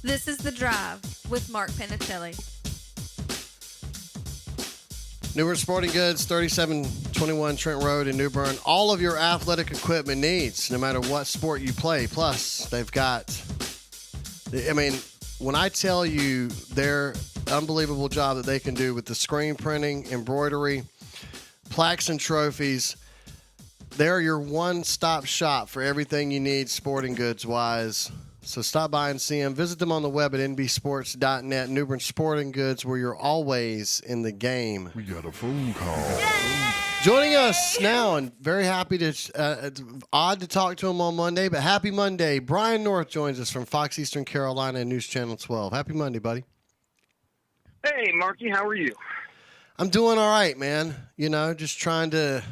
This is The Drive with Mark Panatelli. New Bern Sporting Goods, 3721 Trent Road in New Bern. All of your athletic equipment needs, no matter what sport you play. Plus, they've got, when I tell you their unbelievable job that they can do with the screen printing, embroidery, plaques and trophies, they're your one-stop shop for everything you need sporting goods-wise. So stop by and see them. Visit them on the web at nbsports.net. New Bern Sporting Goods, where you're always in the game. We got a phone call. Joining us now, and very happy to, it's odd to talk to him on Monday, but happy Monday. Brian North joins us from Fox Eastern Carolina and News Channel 12. Happy Monday, buddy. Hey, Marky, how are you? I'm doing all right, man. You know, just trying to,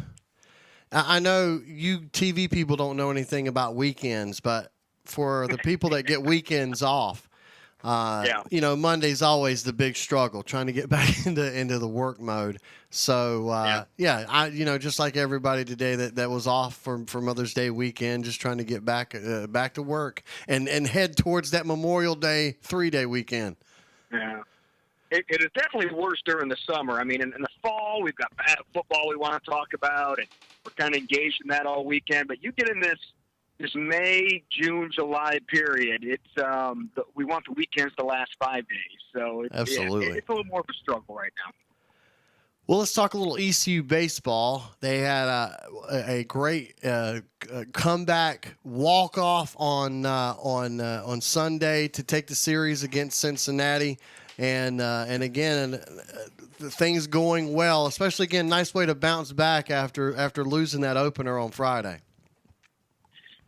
I know you TV people don't know anything about weekends, but for the people that get weekends off, you know, Monday's always the big struggle, trying to get back into the work mode. So, I just like everybody today that was off for Mother's Day weekend, just trying to get back to work and head towards that Memorial Day 3-day weekend. Yeah. It is definitely worse during the summer. I mean, in the fall, we've got football we want to talk about, and we're kind of engaged in that all weekend. But you get in this May, June, July period, it's we want the weekends to last 5 days. So Absolutely. It's a little more of a struggle right now. Well, let's talk a little ECU baseball. They had a great comeback walk-off on Sunday to take the series against Cincinnati, and again, things going well. Especially again, nice way to bounce back after losing that opener on Friday.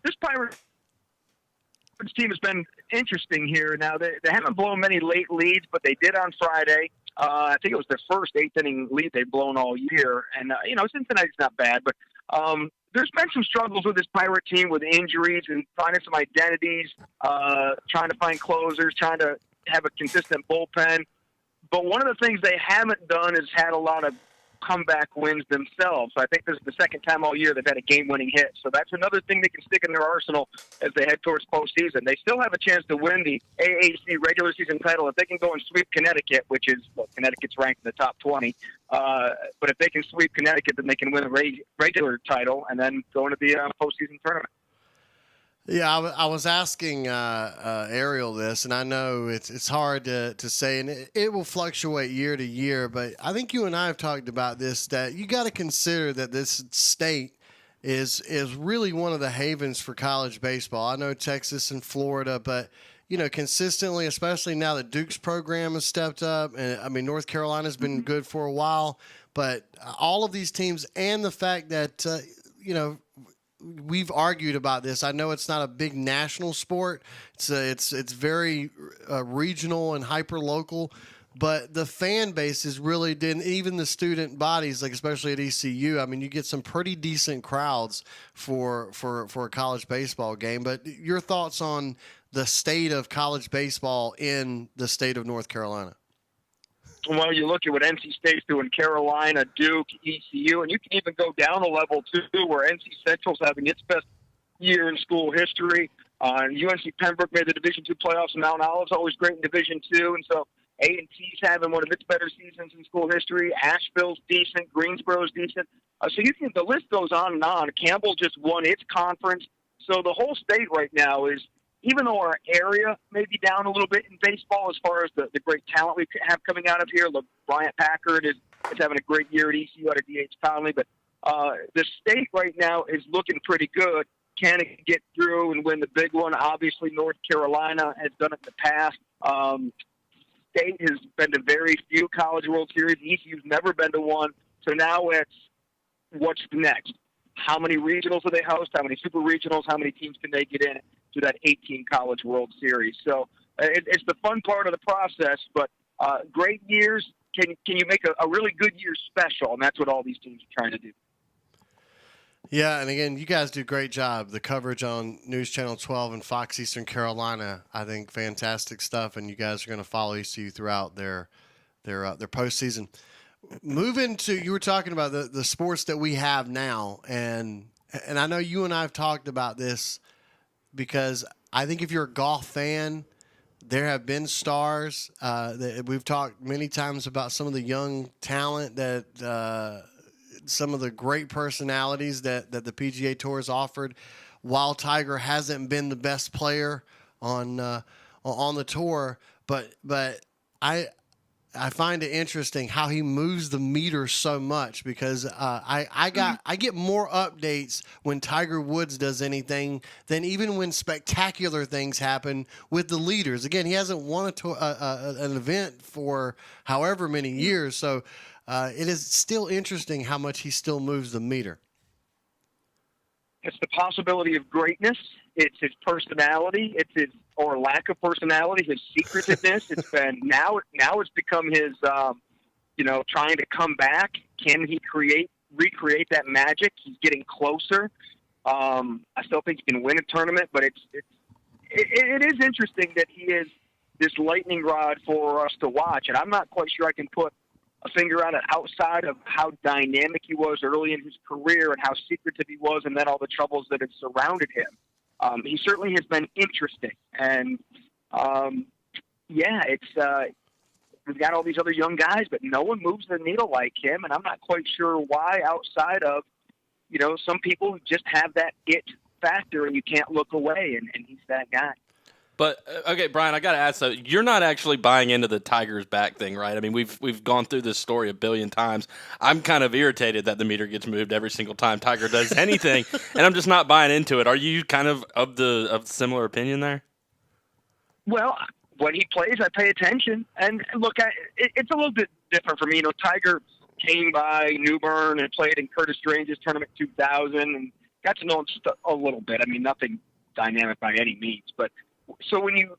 This Pirates team has been interesting here. Now, they haven't blown many late leads, but they did on Friday. I think it was their first eighth-inning lead they've blown all year. And, Cincinnati's not bad, but there's been some struggles with this Pirate team with injuries and finding some identities, trying to find closers, trying to have a consistent bullpen. But one of the things they haven't done is had a lot of comeback wins themselves. So I think this is the second time all year they've had a game-winning hit. So that's another thing they can stick in their arsenal as they head towards postseason. They still have a chance to win the AAC regular season title if they can go and sweep Connecticut, which is, Connecticut's ranked in the top 20. But if they can sweep Connecticut, then they can win a regular title and then go into the postseason tournament. Yeah, I was asking Ariel this, and I know it's hard to say, and it will fluctuate year to year, but I think you and I have talked about this, that you got to consider that this state is really one of the havens for college baseball. I know Texas and Florida, but, consistently, especially now that Duke's program has stepped up, and, North Carolina's been good for a while, but all of these teams and the fact that, we've argued about this. I know it's not a big national sport. It's very regional and hyper local, but the fan base is really even the student bodies, like especially at ECU. I mean, you get some pretty decent crowds for a college baseball game. But your thoughts on the state of college baseball in the state of North Carolina? Well, you look at what NC State's doing, Carolina, Duke, ECU, and you can even go down a level, too, where NC Central's having its best year in school history. UNC Pembroke made the Division II playoffs, and Mount Olive's always great in Division II, and so A&T's having one of its better seasons in school history. Asheville's decent. Greensboro's decent. So the list goes on and on. Campbell just won its conference. So the whole state right now is, even though our area may be down a little bit in baseball as far as the great talent we have coming out of here, look, Bryant Packard is having a great year at ECU out of D.H. Conley, but the state right now is looking pretty good. Can it get through and win the big one? Obviously, North Carolina has done it in the past. State has been to very few College World Series. ECU's never been to one. So now it's what's next? How many regionals do they host? How many super regionals? How many teams can they get in to that 18 College World Series? So it's the fun part of the process, but great years. Can you make a really good year special? And that's what all these teams are trying to do. Yeah, and again, you guys do a great job. The coverage on News Channel 12 and Fox Eastern Carolina, I think, fantastic stuff, and you guys are going to follow ECU throughout their postseason. Moving to, you were talking about the sports that we have now, and I know you and I have talked about this because I think if you're a golf fan, there have been stars that we've talked many times about some of the young talent that some of the great personalities that the PGA Tour has offered. While Tiger hasn't been the best player on the tour, but I find it interesting how he moves the meter so much because I get more updates when Tiger Woods does anything than even when spectacular things happen with the leaders. Again, he hasn't won an event for however many years, so it is still interesting how much he still moves the meter. It's the possibility of greatness. It's his personality. It's his or lack of personality. His secretiveness. It's been now it's become his. Trying to come back. Can he recreate that magic? He's getting closer. I still think he can win a tournament, but it is interesting that he is this lightning rod for us to watch, and I'm not quite sure I can put a finger on it outside of how dynamic he was early in his career and how secretive he was and then all the troubles that have surrounded him. He certainly has been interesting. And, we've got all these other young guys, but no one moves the needle like him. And I'm not quite sure why outside of, some people just have that it factor and you can't look away. And he's that guy. But okay, Brian, I got to ask though, you're not actually buying into the Tiger's back thing, right? I mean, we've gone through this story a billion times. I'm kind of irritated that the meter gets moved every single time Tiger does anything, and I'm just not buying into it. Are you kind of similar opinion there? Well, when he plays, I pay attention, and look, it's a little bit different for me. Tiger came by New Bern and played in Curtis Strange's tournament 2000, and got to know him just a little bit. I mean, nothing dynamic by any means, but. So when you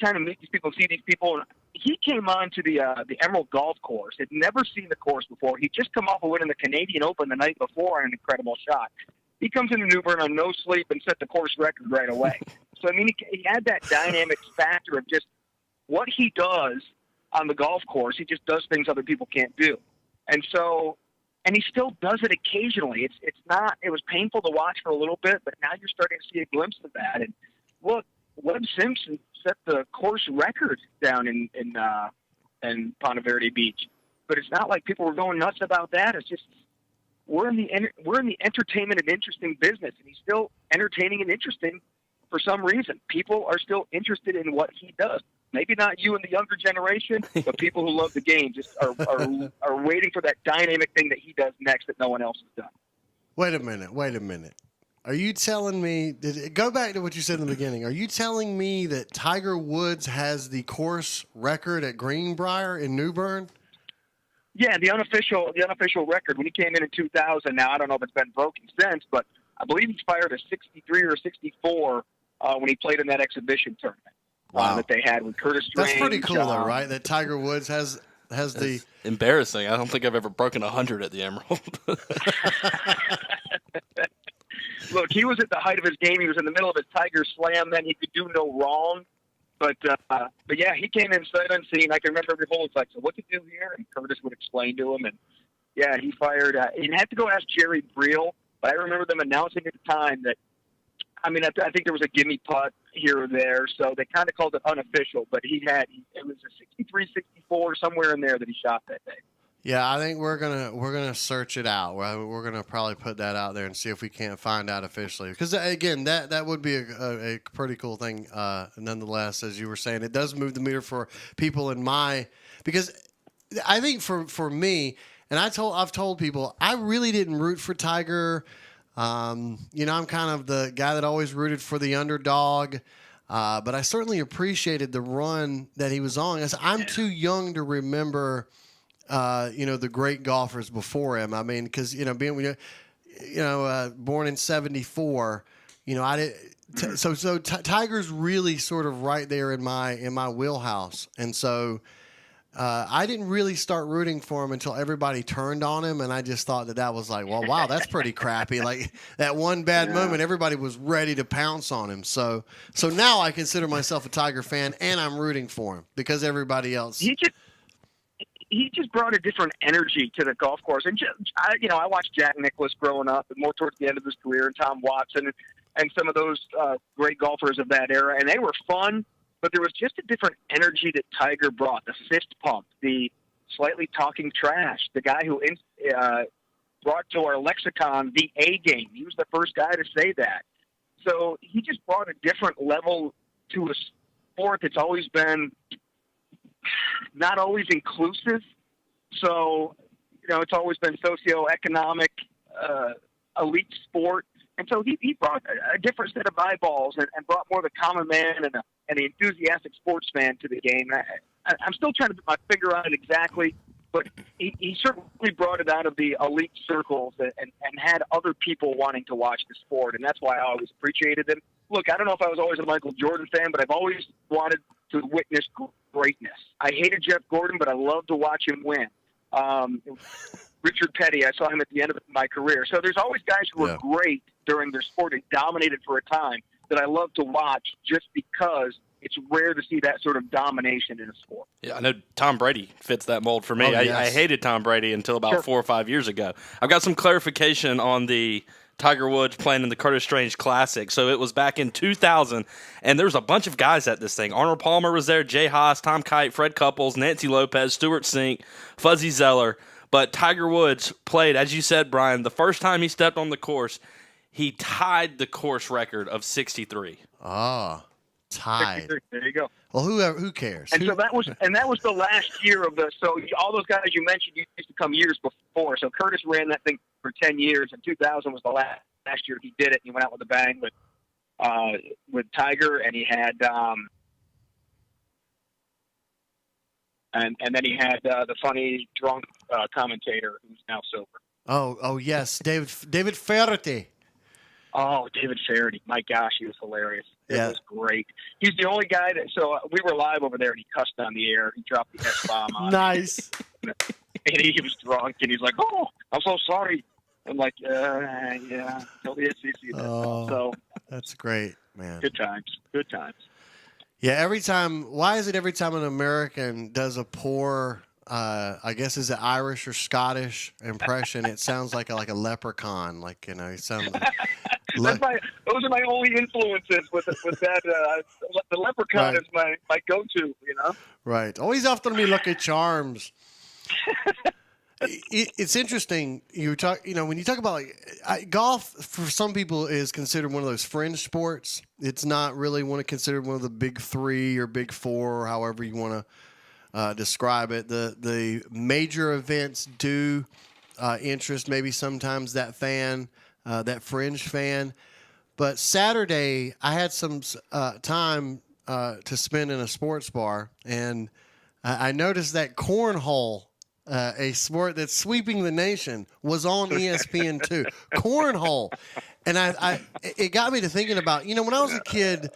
kind of meet these people, see these people, he came on to the Emerald Golf Course. Had never seen the course before. He'd just come off of winning the Canadian Open the night before on an incredible shot. He comes into New Bern on no sleep and set the course record right away. So, I mean, he had that dynamic factor of just what he does on the golf course. He just does things other people can't do. And he still does it occasionally. It was painful to watch for a little bit, but now you're starting to see a glimpse of that. And look, Webb Simpson set the course record down in Ponte Verde Beach, but it's not like people were going nuts about that. It's just we're in the entertainment and interesting business, and he's still entertaining and interesting for some reason. People are still interested in what he does. Maybe not you and the younger generation, but people who love the game just are waiting for that dynamic thing that he does next that no one else has done. Wait a minute. Are you telling me, go back to what you said in the beginning, are you telling me that Tiger Woods has the course record at Greenbrier in New Bern? Yeah, the unofficial record. When he came in 2000, now I don't know if it's been broken since, but I believe he's fired a 63 or 64 when he played in that exhibition tournament that they had with Curtis Strange. That's pretty cool, though, right? That Tiger Woods has the embarrassing. I don't think I've ever broken 100 at the Emerald. Look, he was at the height of his game. He was in the middle of his Tiger Slam. Then he could do no wrong. But yeah, he came in sight unseen. I can remember every hole. It's like, so what to do here? And Curtis would explain to him. And yeah, he fired. You'd have to go ask Jerry Briel. But I remember them announcing at the time that, I think there was a gimme putt here or there. So they kind of called it unofficial. But it was a 63, 64, somewhere in there that he shot that day. Yeah, I think we're gonna search it out. We're gonna probably put that out there and see if we can't find out officially. Because again, that would be a pretty cool thing. Nonetheless, as you were saying, it does move the meter for people because I think for me, and I've told people I really didn't root for Tiger. I'm kind of the guy that always rooted for the underdog. But I certainly appreciated the run that he was on. I'm too young to remember. The great golfers before him. I mean, because being born in '74, I did. So Tiger's really sort of right there in my wheelhouse, and so I didn't really start rooting for him until everybody turned on him, and I just thought that was like, well, wow, that's pretty crappy. Like that one bad moment, everybody was ready to pounce on him. So now I consider myself a Tiger fan, and I'm rooting for him because everybody else. He just brought a different energy to the golf course. And, I watched Jack Nicklaus growing up and more towards the end of his career, and Tom Watson and some of those great golfers of that era. And they were fun. but there was just a different energy that Tiger brought. The fist pump, the slightly talking trash, the guy who brought to our lexicon the A game. He was the first guy to say that. So he just brought a different level to a sport that's always been not always inclusive. So, it's always been socioeconomic, elite sport. And so he brought a different set of eyeballs and brought more of the common man and the enthusiastic sports fan to the game. I'm still trying to put my finger on it exactly, but he certainly brought it out of the elite circles and had other people wanting to watch the sport, and that's why I always appreciated him. Look, I don't know if I was always a Michael Jordan fan, but I've always wanted to witness greatness. I hated Jeff Gordon, but I loved to watch him win. Richard Petty, I saw him at the end of my career. So there's always guys who were great during their sport and dominated for a time that I love to watch just because it's rare to see that sort of domination in a sport. Yeah, I know Tom Brady fits that mold for me. Oh, yes. I hated Tom Brady until about 4 or 5 years ago. I've got some clarification on the Tiger Woods playing in the Curtis Strange Classic. So it was back in 2000, and there was a bunch of guys at this thing. Arnold Palmer was there, Jay Haas, Tom Kite, Fred Couples, Nancy Lopez, Stuart Sink, Fuzzy Zeller. But Tiger Woods played, as you said, Brian, the first time he stepped on the course, he tied the course record of 63. Ah, tied. There you go. Well, who cares? And so that was the last year of the. So all those guys you mentioned used to come years before. So Curtis ran that thing for 10 years, and 2000 was the last year he did it. And he went out with a bang with Tiger, and he had and then he had the funny drunk commentator who's now sober. Oh yes, David Faraday. Oh, David Faraday. My gosh, he was hilarious. It Yeah. was great. He's the only guy that, so we were live over there and he cussed on the air. He dropped the S-bomb on Nice. and he was drunk and he's like, "Oh, I'm so sorry." I'm like, yeah, tell the SEC that. Oh. So That's great, man. good times. Yeah, every time an American does a poor, I guess is it Irish or Scottish impression, it sounds like a leprechaun. It sounds like. Those are my only influences with that. The leprechaun Right. is my go-to, Right. Always after me, Lucky Charms. It's interesting. When you talk about golf, for some people is considered one of those fringe sports. It's not really considered one of the big three or big four, or however you want to describe it. The major events do interest maybe sometimes that fringe fan. But Saturday, I had some time to spend in a sports bar, and I noticed that cornhole, a sport that's sweeping the nation, was on ESPN2. Cornhole. And it got me to thinking about, when I was a kid,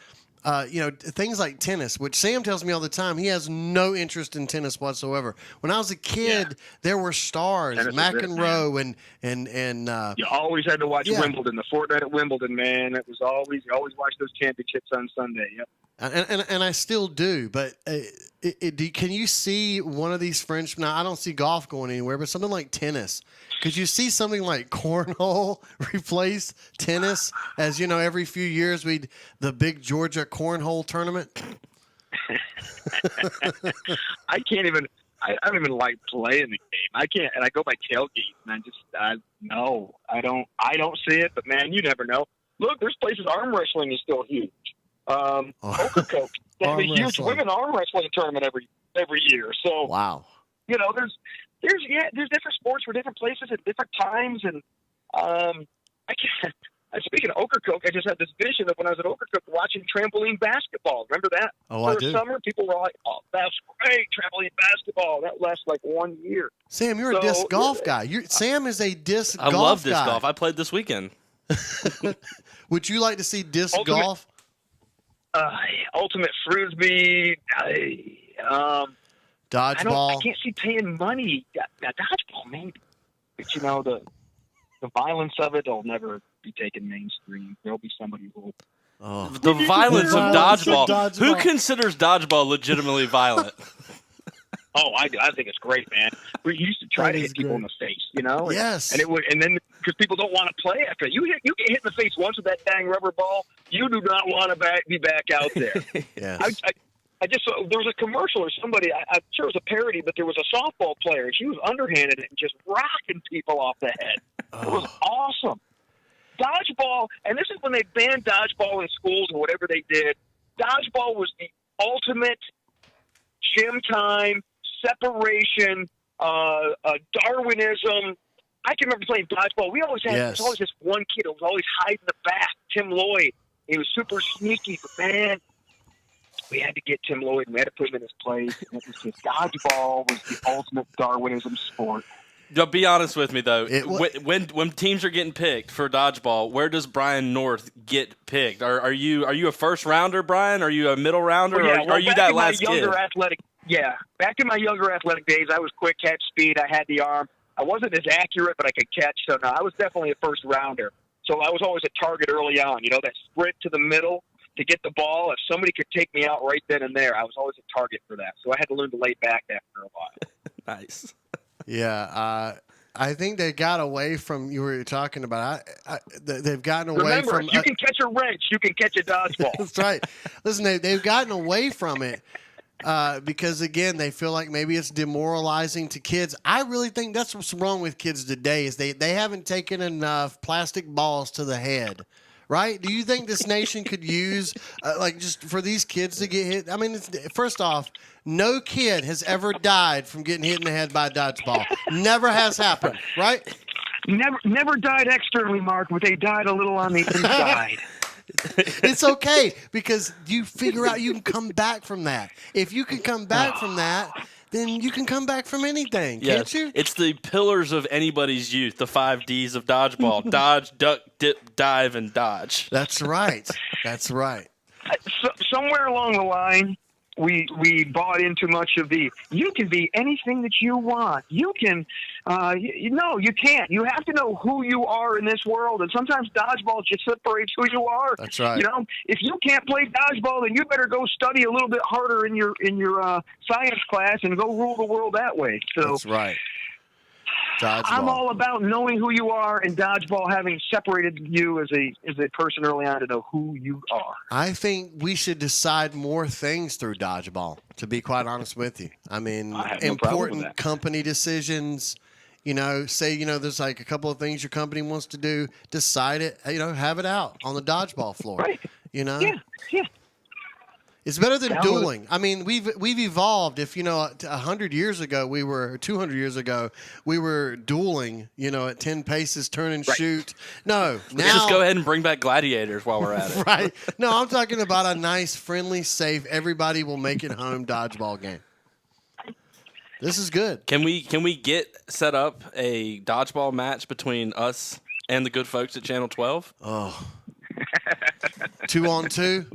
things like tennis, which Sam tells me all the time, he has no interest in tennis whatsoever. When I was a kid, there were stars, Tennis McEnroe and You always had to watch Yeah. Wimbledon, the fortnight at Wimbledon, man. It was you always watch those championships on Sunday. Yep. And I still do, but can you see one of these fringe? Now I don't see golf going anywhere, but something like tennis. Could you see something like cornhole replace tennis? As every few years the big Georgia cornhole tournament. I can't even. I don't even like playing the game. I can't, and I go by tailgate, and no, I don't see it. But man, you never know. Look, there's places arm wrestling is still huge. Okokoke, they have a huge wrestling. women arm wrestling tournament every year. So Wow. there's different sports for different places at different times, and I can't. Speaking of Okokoke, I just had this vision of when I was at Okokoke watching trampoline basketball. Remember that? Oh, I For do. a summer, people were like, "Oh, that's great, trampoline basketball." That lasts like 1 year. Sam, you're a disc golf guy. Sam is a disc I golf love disc guy. golf. I played this weekend. Would you like to see disc Ultimate- golf? Ultimate frisbee. Dodgeball. I can't see paying money. Dodgeball, maybe, but the violence of it will never be taken mainstream. There'll be somebody who will. Oh. The violence of Violence of dodgeball. dodgeball. Who considers dodgeball legitimately violent? Oh, I think it's great, man. We used to try That to is hit people in great. the face, Yes. and then because people don't want to play after you get hit in the face once with that dang rubber ball, you do not want to be back out there. Yes. I just saw, there was a commercial or somebody, I'm sure it was a parody, but there was a softball player, and she was underhanded and just rocking people off the head. It was awesome. Dodgeball, and this is when they banned dodgeball in schools and whatever they did. Dodgeball was the ultimate gym time, separation, Darwinism. I can remember playing dodgeball. We always had, there was always this one kid who was always hiding in the back, Tim Lloyd. He was super sneaky, but man, we had to get Tim Lloyd and we had to put him in his place. And it was just, dodgeball was the ultimate Darwinism sport. Be honest with me though. When teams are getting picked for dodgeball, where does Brian North get picked? Are you a first rounder, Brian? Are you a middle rounder? Or are you that last kid? Back in my younger athletic days, I was quick, had speed, I had the arm. I wasn't as accurate, but I could catch. So no, I was definitely a first rounder. So I was always a target early on. You know, that sprint to the middle to get the ball. If somebody could take me out right then and there, I was always a target for that. So I had to learn to lay back after a while. Nice. Yeah, I think they got away from you were talking about. They've gotten away from. You can catch a wrench, you can catch a dodgeball. That's right. Listen, they've gotten away from it because again, they feel like maybe it's demoralizing to kids. I really think that's what's wrong with kids today is they haven't taken enough plastic balls to the head. Right? Do you think this nation could use, just for these kids to get hit? I mean, first off, no kid has ever died from getting hit in the head by a dodgeball. Never has happened, right? Never died externally, Mark, but they died a little on the inside. It's okay because you figure out you can come back from that. If you can come back from that, then you can come back from anything, can't you? It's the pillars of anybody's youth, the 5 Ds of dodgeball. Dodge, duck, dip, dive, and dodge. That's right. That's right. Somewhere along the line, we bought into much of you can be anything that you want. You can, no, you can't. You have to know who you are in this world, and sometimes dodgeball just separates who you are. That's right. You know, if you can't play dodgeball, then you better go study a little bit harder in your science class and go rule the world that way. So that's right. Dodgeball. I'm all about knowing who you are, and dodgeball having separated you as a person early on to know who you are. I think we should decide more things through dodgeball, to be quite honest with you. I mean, important company decisions, there's like a couple of things your company wants to do, decide it, have it out on the dodgeball floor. Right. Yeah. It's better than dueling. I mean, we've evolved. If 100 years ago 200 years ago, we were dueling. At 10 paces, turn and shoot. No, now just go ahead and bring back gladiators while we're at it. Right? No, I'm talking about a nice, friendly, safe. Everybody will make it home dodgeball game. This is good. Can we get set up a dodgeball match between us and the good folks at Channel 12? Oh. 2-on-2.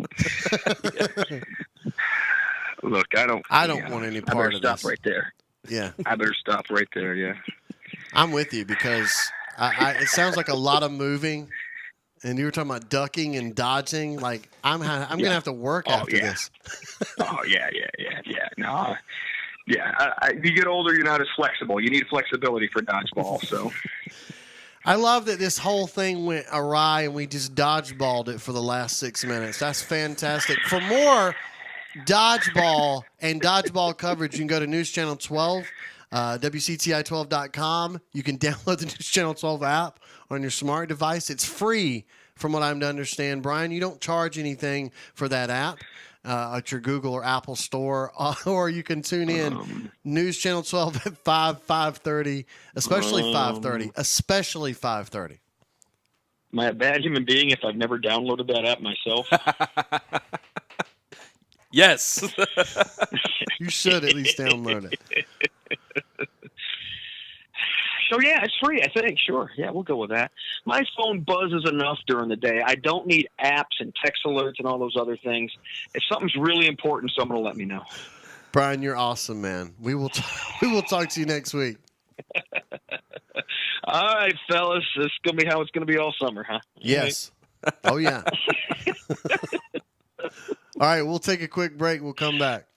Look, I don't want any part of this. Stop right there. Yeah, I better stop right there. Yeah, I'm with you because it sounds like a lot of moving, and you were talking about ducking and dodging. Like I'm gonna have to work after this. Oh yeah. No, you get older, you're not as flexible. You need flexibility for dodgeball. So. I love that this whole thing went awry and we just dodgeballed it for the last 6 minutes. That's fantastic. For more dodgeball and dodgeball coverage, you can go to News Channel 12, WCTI12.com. You can download the News Channel 12 app on your smart device. It's free from what I'm to understand. Brian, you don't charge anything for that app. At your Google or Apple store, or you can tune in News Channel 12 at 5:30, especially 5:30. Am I a bad human being if I've never downloaded that app myself? Yes. You should at least download it. So, yeah, it's free, I think. Sure. Yeah, we'll go with that. My phone buzzes enough during the day. I don't need apps and text alerts and all those other things. If something's really important, someone will let me know. Brian, you're awesome, man. We will talk to you next week. All right, fellas. This is going to be how it's going to be all summer, huh? Yes. Oh, yeah. All right, we'll take a quick break. We'll come back.